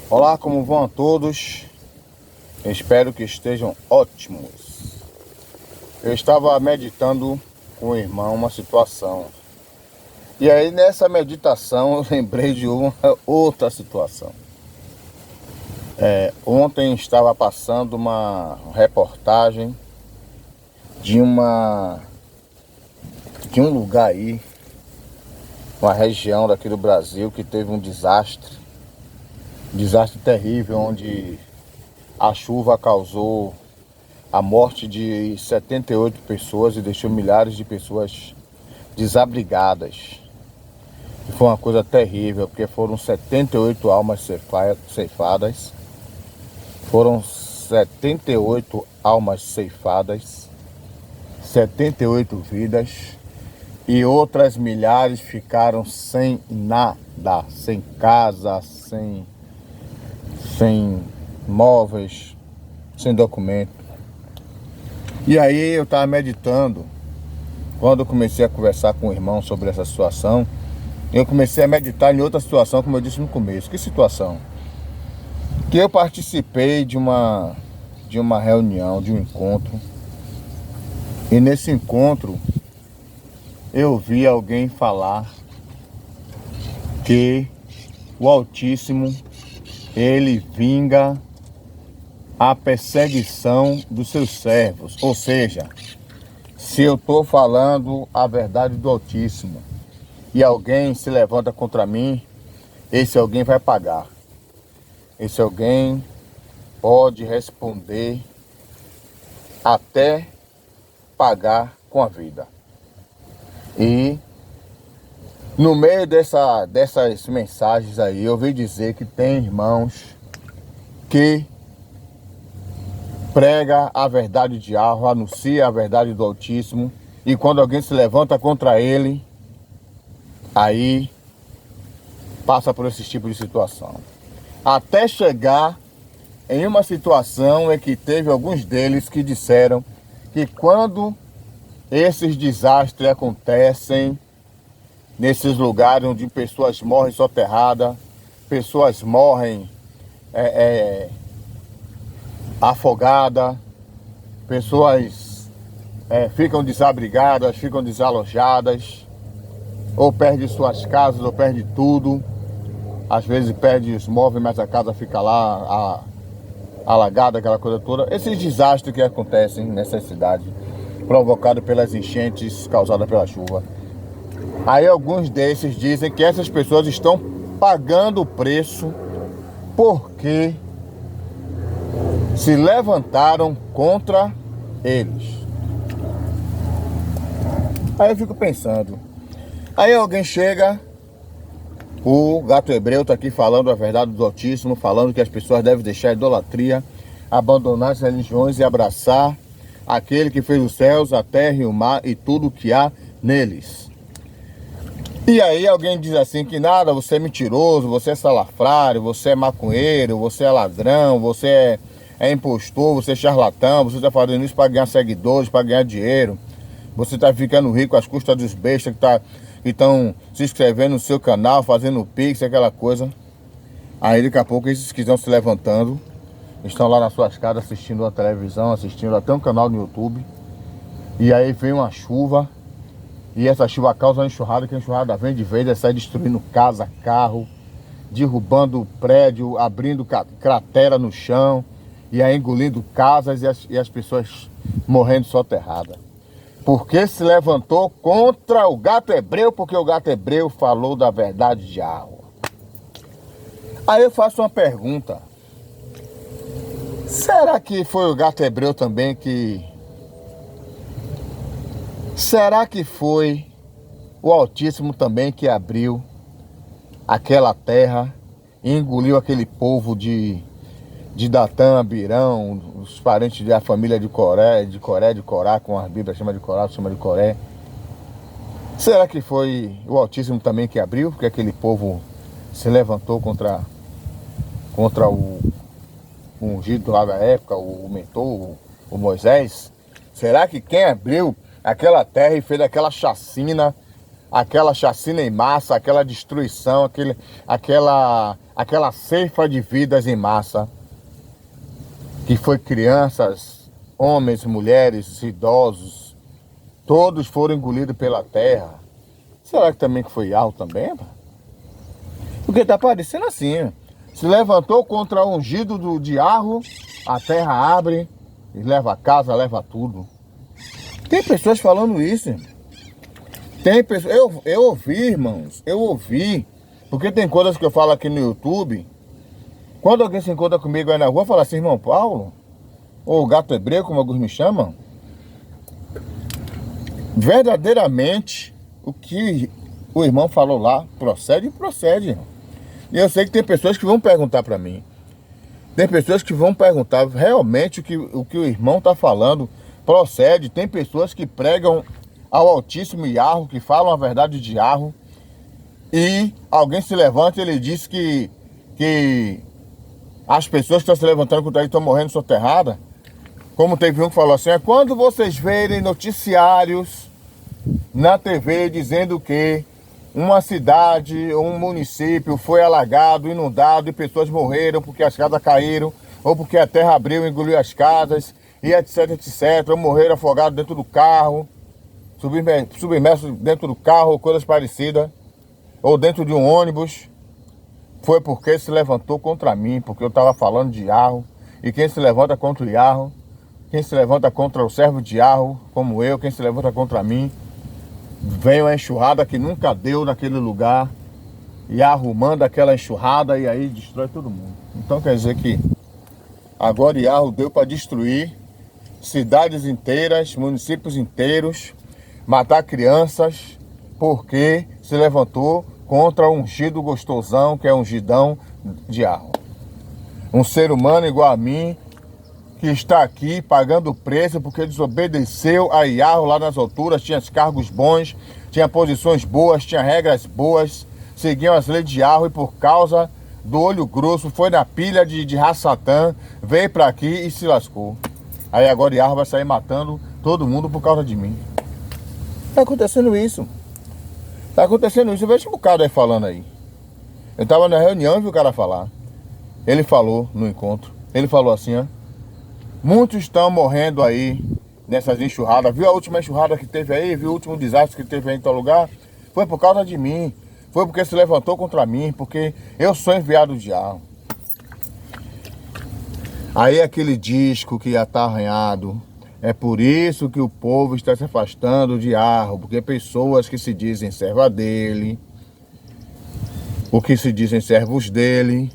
Olá, como vão a todos? Espero que estejam ótimos. Eu estava meditando com o irmão uma situação. E aí nessa meditação eu lembrei de uma outra situação. Ontem estava passando uma reportagem de de um lugar aí, uma região daqui do Brasil que teve um desastre terrível, onde a chuva causou a morte de 78 pessoas e deixou milhares de pessoas desabrigadas. E foi uma coisa terrível, porque foram 78 almas ceifadas. Foram 78 almas ceifadas, 78 vidas, e outras milhares ficaram sem nada, sem casa, sem móveis, sem documento. E aí eu estava meditando, quando eu comecei a conversar com o irmão sobre essa situação, eu comecei a meditar em outra situação, como eu disse no começo. Que situação? Que eu participei de uma reunião, de um encontro, e nesse encontro eu vi alguém falar que o Altíssimo, ele vinga a perseguição dos seus servos. Ou seja, se eu estou falando a verdade do Altíssimo e alguém se levanta contra mim, esse alguém vai pagar. Esse alguém pode responder até pagar com a vida. E no meio dessas mensagens aí, eu ouvi dizer que tem irmãos que prega a verdade de Yahweh, anuncia a verdade do Altíssimo, e quando alguém se levanta contra ele, aí passa por esse tipo de situação. Até chegar em uma situação em que teve alguns deles que disseram que quando esses desastres acontecem nesses lugares onde pessoas morrem soterradas, pessoas morrem afogadas, pessoas ficam desabrigadas, ficam desalojadas, ou perdem suas casas, ou perdem tudo. Às vezes perde os móveis, mas a casa fica lá alagada, aquela coisa toda. Esses desastres que acontecem nessa cidade, provocados pelas enchentes causadas pela chuva. Aí alguns desses dizem que essas pessoas estão pagando o preço porque se levantaram contra eles. Aí eu fico pensando. Aí alguém chega, o Gato Hebreu está aqui falando a verdade do Altíssimo, falando que as pessoas devem deixar a idolatria, abandonar as religiões e abraçar aquele que fez os céus, a terra e o mar e tudo o que há neles. E aí alguém diz assim que nada, você é mentiroso, você é salafrário, você é maconheiro, você é ladrão, você é impostor, você é charlatão, você está fazendo isso para ganhar seguidores, para ganhar dinheiro. Você está ficando rico às custas dos bestas que estão se inscrevendo no seu canal, fazendo pix, aquela coisa. Aí daqui a pouco esses que estão se levantando, estão lá nas suas casas assistindo a televisão, assistindo até um canal no YouTube. E aí vem uma chuva, e essa chuva causa uma enxurrada, que a enxurrada vem de vez, sai destruindo casa, carro, derrubando prédio, abrindo cratera no chão, e aí engolindo casas e as pessoas morrendo soterradas. Porque se levantou contra o Gato Hebreu, porque o Gato Hebreu falou da verdade de Yahweh. Aí eu faço uma pergunta. Será que foi o Gato Hebreu também que... Será que foi o Altíssimo também que abriu aquela terra e engoliu aquele povo de Datã, Abirão, os parentes da família de Corá, com a Bíblia chama de Corá, chama de Coré? Será que foi o Altíssimo também que abriu? Porque aquele povo se levantou contra o ungido lá da época, o mentor, o Moisés? Será que quem abriu aquela terra e fez aquela chacina aquela chacina em massa, aquela destruição, aquela ceifa de vidas em massa, que foi crianças, homens, mulheres, idosos, todos foram engolidos pela terra. Será que também que foi alto também? Porque tá parecendo assim, se levantou contra o ungido de Arro, a terra abre e leva a casa, leva tudo. Tem pessoas falando isso. Tem pessoas, eu ouvi, irmãos, eu ouvi, porque tem coisas que eu falo aqui no YouTube. Quando alguém se encontra comigo aí na rua, fala assim, irmão Paulo, ou gato hebreu, como alguns me chamam, verdadeiramente o que o irmão falou lá procede. E eu sei que tem pessoas que vão perguntar para mim. Tem pessoas que vão perguntar realmente o que o irmão está falando procede. Tem pessoas que pregam ao Altíssimo Yahweh, que falam a verdade de Yahweh, e alguém se levanta e ele diz que as pessoas que estão se levantando contra ele estão morrendo soterradas. Como teve um que falou assim, é quando vocês verem noticiários na TV dizendo que uma cidade ou um município foi alagado, inundado e pessoas morreram porque as casas caíram, ou porque a terra abriu e engoliu as casas, e etc, etc, ou morreram afogados dentro do carro, submersos dentro do carro, ou coisas parecidas, ou dentro de um ônibus, foi porque se levantou contra mim, porque eu estava falando de Yahweh, e quem se levanta contra o Yahweh, quem se levanta contra o servo de Yahweh, como eu, quem se levanta contra mim, vem uma enxurrada que nunca deu naquele lugar, e arrumando aquela enxurrada, e aí destrói todo mundo. Então quer dizer que agora Yahweh deu para destruir cidades inteiras, municípios inteiros, matar crianças, porque se levantou contra o ungido gostosão, que é o ungidão de Yahweh. Um ser humano igual a mim, que está aqui pagando preço porque desobedeceu a Yahweh lá nas alturas, tinha cargos bons, tinha posições boas, tinha regras boas, seguiam as leis de Yahweh, e por causa do olho grosso foi na pilha de Rassatã, veio para aqui e se lascou. Aí agora Yahweh vai sair matando todo mundo por causa de mim. Tá acontecendo isso. Tá acontecendo isso. Eu vejo um bocado aí falando aí. Eu tava na reunião e vi o cara falar. Ele falou no encontro. Ele falou assim, ó. Muitos estão morrendo aí nessas enxurradas. Viu a última enxurrada que teve aí? Viu o último desastre que teve aí em tal lugar? Foi por causa de mim. Foi porque se levantou contra mim. Porque eu sou enviado de Yahweh. Aí aquele disco que já está arranhado. É por isso que o povo está se afastando de Yahweh. Porque pessoas que se dizem serva dele, o que se dizem servos dele,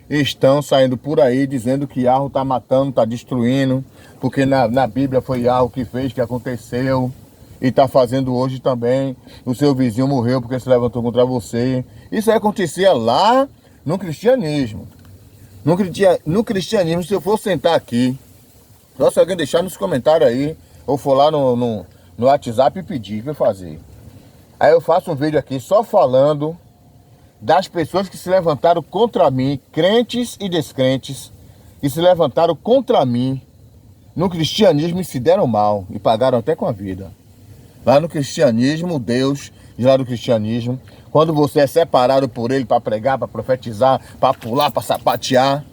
estão saindo por aí dizendo que Yahweh está matando, está destruindo, porque na Bíblia foi Yahweh que fez, que aconteceu, e está fazendo hoje também. O seu vizinho morreu porque se levantou contra você. Isso aí acontecia lá no cristianismo. No cristianismo, se eu for sentar aqui, só se alguém deixar nos comentários aí, ou for lá no WhatsApp e pedir para eu fazer. Aí eu faço um vídeo aqui só falando das pessoas que se levantaram contra mim, crentes e descrentes, que se levantaram contra mim no cristianismo e se deram mal, e pagaram até com a vida. Lá no cristianismo, Deus, lá no cristianismo, quando você é separado por ele para pregar, para profetizar, para pular, para sapatear,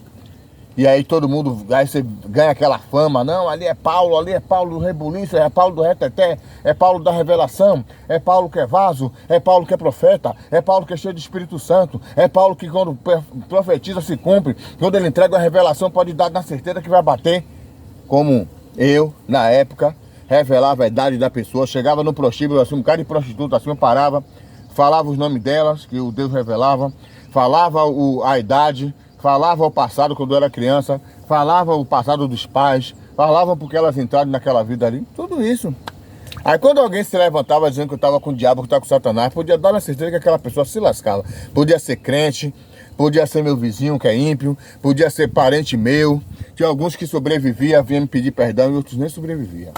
e aí todo mundo, aí você ganha aquela fama, não, ali é Paulo do rebuliço, é Paulo do reteté, é Paulo da revelação, é Paulo que é vaso, é Paulo que é profeta, é Paulo que é cheio de Espírito Santo, é Paulo que quando profetiza se cumpre, quando ele entrega a revelação pode dar na certeza que vai bater. Como eu, na época, revelava a idade da pessoa, chegava no prostíbulo, assim, um cara de prostituta, assim, eu parava, falava os nomes delas, que o Deus revelava, falava a idade, falava o passado quando eu era criança, falava o passado dos pais, falava porque elas entraram naquela vida ali, tudo isso. Aí quando alguém se levantava dizendo que eu estava com o diabo, que eu estava com Satanás, podia dar na certeza que aquela pessoa se lascava. Podia ser crente, podia ser meu vizinho que é ímpio, podia ser parente meu, tinha alguns que sobreviviam, vinham me pedir perdão e outros nem sobreviviam.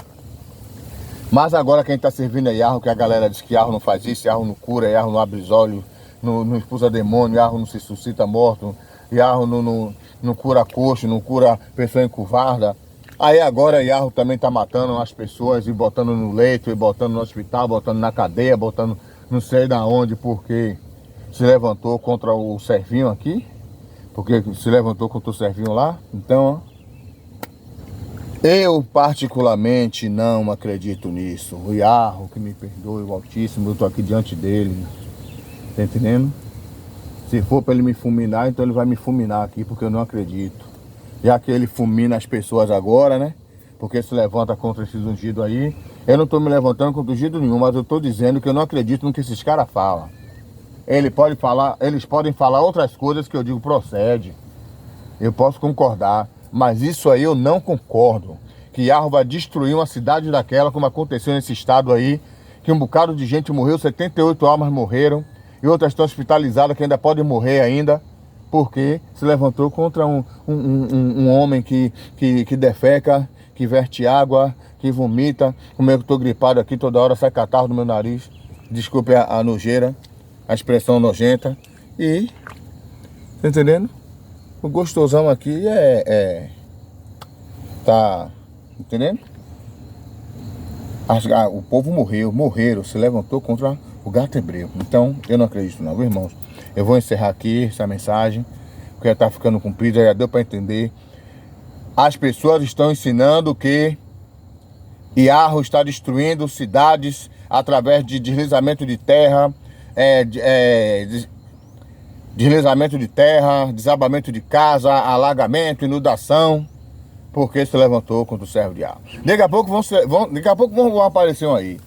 Mas agora quem está servindo é Yahweh, que a galera diz que Yahweh não faz isso, Yahweh não cura, Yahweh não abre os olhos, não expulsa demônio, Yahweh não se suscita morto, Yahweh não cura coxo, não cura pessoa encurvada. Aí agora Yahweh também está matando as pessoas e botando no leito, e botando no hospital, botando na cadeia, botando não sei da onde, porque se levantou contra o Servinho aqui, porque se levantou contra o Servinho lá. Então, eu particularmente não acredito nisso. O Iarro, que me perdoe, o Altíssimo, eu tô aqui diante dele, tá entendendo? Se for para ele me fulminar, então ele vai me fulminar aqui, porque eu não acredito. Já que ele fulmina as pessoas agora, né? Porque se levanta contra esses ungidos aí. Eu não tô me levantando contra ungido nenhum, mas eu tô dizendo que eu não acredito no que esses caras falam. Eles podem falar outras coisas que eu digo procede. Eu posso concordar, mas isso aí eu não concordo. Que Iarro vai destruir uma cidade daquela, como aconteceu nesse estado aí, que um bocado de gente morreu, 78 almas morreram, e outras estão hospitalizadas que ainda podem morrer ainda, porque se levantou contra um homem que defeca, que verte água, que vomita. Como eu estou gripado aqui, toda hora sai catarro do meu nariz. Desculpe a nojeira, a expressão nojenta. E, tá entendendo? O gostosão aqui tá entendendo? O povo morreram, se levantou contra o gato hebreu. Então, eu não acredito não, irmãos. Eu vou encerrar aqui essa mensagem, porque já tá ficando comprida, já deu para entender. As pessoas estão ensinando que Iarro está destruindo cidades através de deslizamento de terra, deslizamento de terra, desabamento de casa, alagamento, inundação, porque se levantou contra o servo de Iarro. Daqui a pouco vão aparecer um aí.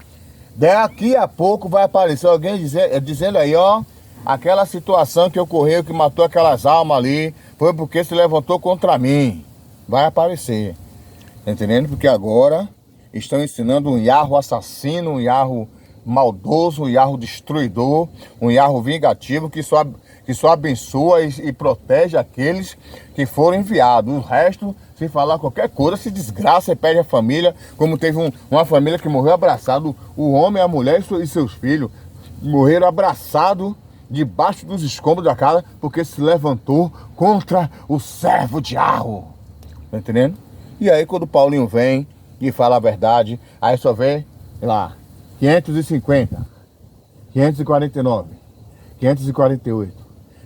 Daqui a pouco vai aparecer alguém dizendo aí, ó, aquela situação que ocorreu, que matou aquelas almas ali, foi porque se levantou contra mim. Vai aparecer, tá entendendo? Porque agora estão ensinando um Iarro assassino, um Iarro maldoso, um Iarro destruidor, um Iarro vingativo que só abençoa e protege aqueles que foram enviados. O resto, se falar qualquer coisa, se desgraça e perde a família, como teve uma família que morreu abraçado, o homem, a mulher e seus filhos morreram abraçados debaixo dos escombros da casa, porque se levantou contra o servo de Iarro. Tá entendendo? E aí quando o Paulinho vem e fala a verdade, aí só vê lá 550, 549, 548,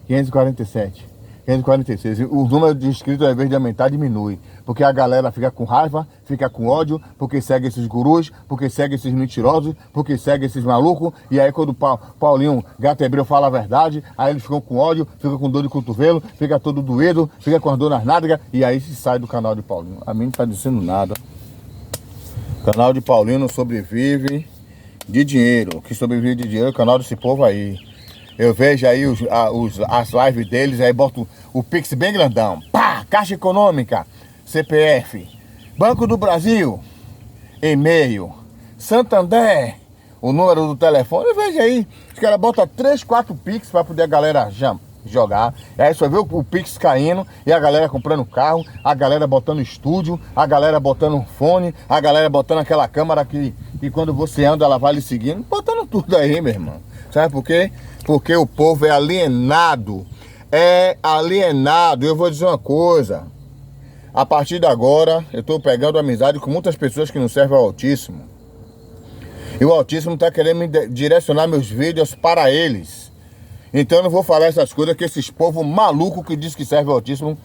547, 546. O número de inscritos, ao invés de aumentar, diminui. Porque a galera fica com raiva, fica com ódio, porque segue esses gurus, porque segue esses mentirosos, porque segue esses malucos. E aí quando o Paulinho Gato Hebreu fala a verdade, aí eles ficam com ódio, ficam com dor de cotovelo, fica todo doído, fica com as dor nas nádegas, e aí se sai do canal de Paulinho. A mim não tá dizendo nada. O canal de Paulinho não sobrevive de dinheiro. O que sobrevive de dinheiro é o canal desse povo aí. Eu vejo aí as lives deles, aí boto o Pix bem grandão. Pá! Caixa Econômica, CPF, Banco do Brasil, e-mail, Santander, o número do telefone. Eu vejo aí, os caras botam 3, 4 Pix para poder a galera jogar. E aí só vê o Pix caindo e a galera comprando carro, a galera botando estúdio, a galera botando fone, a galera botando aquela câmera que quando você anda ela vai lhe seguindo, botando tudo aí, meu irmão. Sabe por quê? Porque o povo é alienado. É alienado. Eu vou dizer uma coisa. A partir de agora, eu estou pegando amizade com muitas pessoas que não servem ao Altíssimo. E o Altíssimo está querendo me direcionar meus vídeos para eles. Então eu não vou falar essas coisas que esses povos malucos que diz que serve ao Altíssimo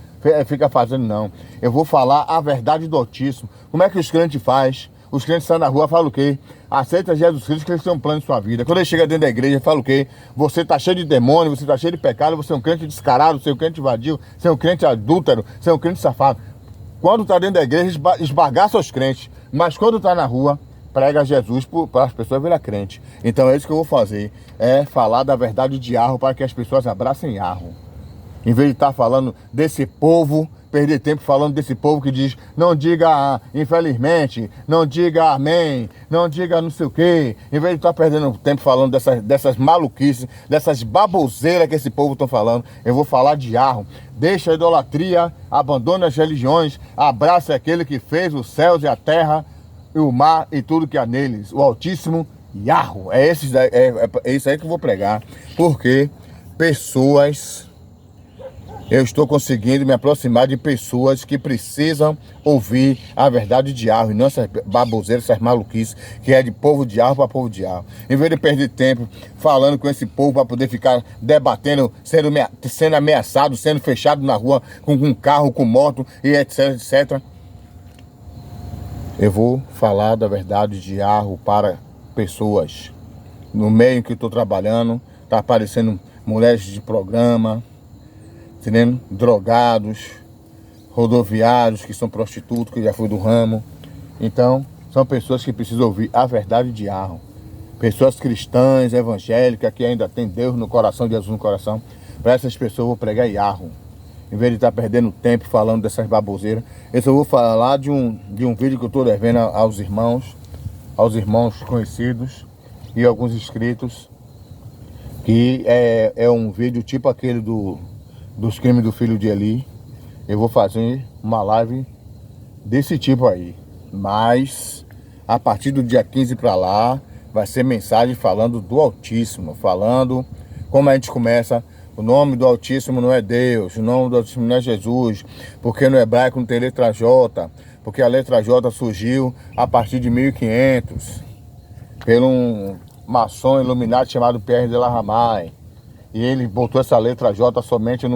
fica fazendo, não. Eu vou falar a verdade do Altíssimo. Como é que os crentes fazem? Os crentes saem na rua, falam o quê? Aceita Jesus Cristo, que eles têm um plano em sua vida. Quando ele chega dentro da igreja, fala o quê? Você está cheio de demônio, você está cheio de pecado, você é um crente descarado, você é um crente vadio, você é um crente adúltero, você é um crente safado. Quando está dentro da igreja, esbagaça os crentes. Mas quando está na rua, prega Jesus para as pessoas virar crente. Então é isso que eu vou fazer. É falar da verdade de Iarro para que as pessoas abracem Iarro. Em vez de estar falando desse povo, perder tempo falando desse povo que diz, não diga infelizmente, não diga amém, não diga não sei o quê. Em vez de estar perdendo tempo falando dessas maluquices, dessas baboseiras que esse povo está falando, eu vou falar de Iarro. Deixa a idolatria, abandone as religiões, abrace aquele que fez os céus e a terra, e o mar e tudo que há neles, o Altíssimo Iarro. É isso aí que eu vou pregar, porque pessoas eu estou conseguindo me aproximar de pessoas que precisam ouvir a verdade de Yahweh, e não essas baboseiras, essas maluquices, que é de povo de Yahweh para povo de Yahweh. Em vez de perder tempo falando com esse povo para poder ficar debatendo, sendo ameaçado, sendo fechado na rua com carro, com moto e etc, etc. Eu vou falar da verdade de Yahweh para pessoas. No meio em que estou trabalhando, está aparecendo mulheres de programa, entendendo? Drogados, rodoviários que são prostitutos, que já foi do ramo. Então, são pessoas que precisam ouvir a verdade de Yahweh. Pessoas cristãs, evangélicas, que ainda tem Deus no coração, Jesus no coração. Para essas pessoas eu vou pregar Yahweh. Em vez de estar perdendo tempo falando dessas baboseiras, eu só vou falar de um vídeo que eu estou devendo aos irmãos conhecidos e alguns inscritos, que é um vídeo tipo aquele dos crimes do filho de Eli. Eu vou fazer uma live desse tipo aí, mas a partir do dia 15 para lá vai ser mensagem falando do Altíssimo, falando como a gente começa. O nome do Altíssimo não é Deus, o nome do Altíssimo não é Jesus, porque no hebraico não tem letra J, porque a letra J surgiu a partir de 1500 pelo um maçom iluminado chamado Pierre de la Ramaille. E ele botou essa letra J somente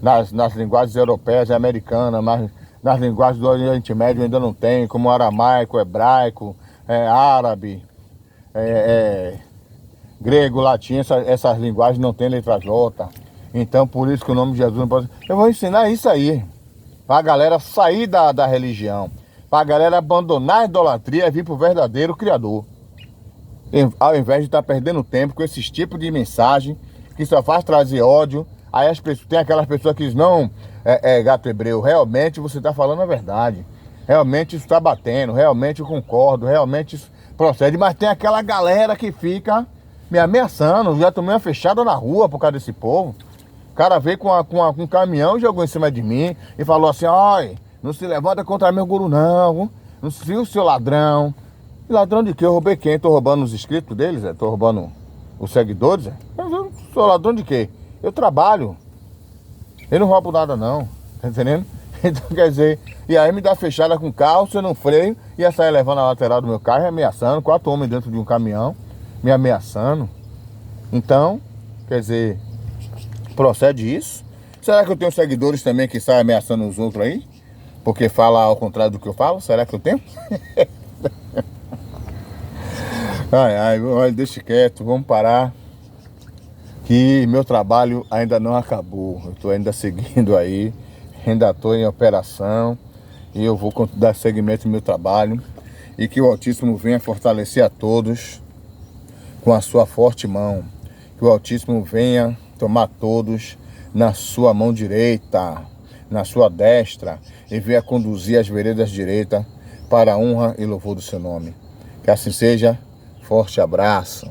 nas linguagens europeias e americanas, mas nas linguagens do Oriente Médio ainda não tem, como aramaico, hebraico, árabe, grego, latim, essas linguagens não tem letra J. Então por isso que o nome de Jesus não pode... Eu vou ensinar isso aí, para a galera sair da religião, para a galera abandonar a idolatria e vir para o verdadeiro Criador. Ao invés de estar perdendo tempo com esses tipos de mensagem que só faz trazer ódio. Aí tem aquelas pessoas que dizem, não, gato hebreu, realmente você está falando a verdade, realmente isso está batendo, realmente eu concordo, realmente isso procede, mas tem aquela galera que fica me ameaçando. Já tomei uma fechada na rua por causa desse povo. O cara veio com um caminhão e jogou em cima de mim e falou assim, ai, não se levanta contra meu guru não, não se o seu ladrão. E ladrão de quê? Eu roubei quem? Tô roubando os inscritos deles? Tô roubando os seguidores? Eu não sou ladrão de quê? Eu trabalho. Eu não roubo nada não. Tá entendendo? Então quer dizer, e aí me dá fechada com o carro, se eu não freio, ia sair levando a lateral do meu carro e ameaçando, 4 homens dentro de um caminhão, me ameaçando. Então, quer dizer, procede isso? Será que eu tenho seguidores também que saem ameaçando os outros aí? Porque fala ao contrário do que eu falo? Será que eu tenho? Olha, deixa quieto, vamos parar, que meu trabalho ainda não acabou. Eu estou ainda seguindo aí, ainda estou em operação e eu vou dar seguimento ao meu trabalho, e que o Altíssimo venha fortalecer a todos com a sua forte mão, que o Altíssimo venha tomar todos na sua mão direita, na sua destra, e venha conduzir as veredas direitas para a honra e louvor do seu nome. Que assim seja. Forte abraço.